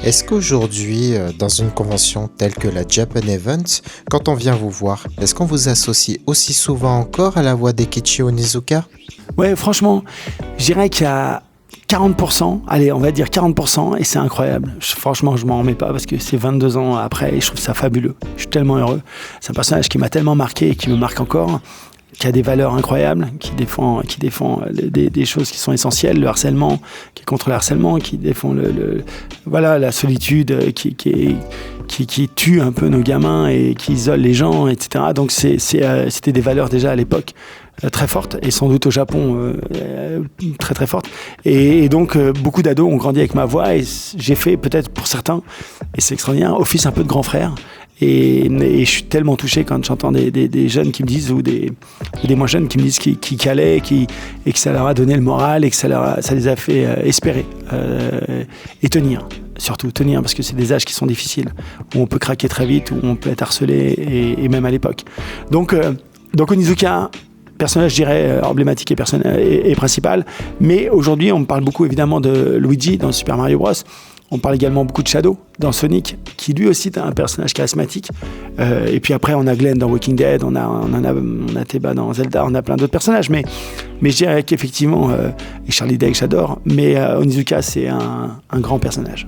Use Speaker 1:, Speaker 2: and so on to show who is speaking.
Speaker 1: Est-ce qu'aujourd'hui, dans une convention telle que la Japan Event, quand on vient vous voir, est-ce qu'on vous associe aussi souvent encore à la voix d'Ekichi Onizuka?
Speaker 2: Ouais, franchement, je dirais qu'il y a 40%, allez, on va dire 40%, et c'est incroyable. Franchement, je m'en remets pas parce que c'est 22 ans après et je trouve ça fabuleux. Je suis tellement heureux. C'est un personnage qui m'a tellement marqué et qui me marque encore, qui a des valeurs incroyables, qui défend des choses qui sont essentielles, le harcèlement, qui est contre le harcèlement, qui défend voilà, la solitude, qui tue un peu nos gamins et qui isole les gens, etc. Donc c'était des valeurs déjà à l'époque très fortes et sans doute au Japon très très fortes. Et donc beaucoup d'ados ont grandi avec ma voix et j'ai fait peut-être pour certains, et c'est extraordinaire, office un peu de grand frère. Et je suis tellement touché quand j'entends des jeunes qui me disent, ou des moins jeunes qui me disent qu'ils calaient et que ça leur a donné le moral et que ça les a fait espérer et tenir. Surtout tenir, parce que c'est des âges qui sont difficiles, où on peut craquer très vite, où on peut être harcelé, et même à l'époque. Donc Onizuka, personnage, je dirais, emblématique et principal. Mais aujourd'hui, on me parle beaucoup évidemment de Luigi dans Super Mario Bros. On parle également beaucoup de Shadow dans Sonic, qui lui aussi est un personnage charismatique. Et puis après, on a Glenn dans Walking Dead, on a Teba dans Zelda, on a plein d'autres personnages. Mais je dirais qu'effectivement, et Charlie Day que j'adore, mais Onizuka, c'est un grand personnage.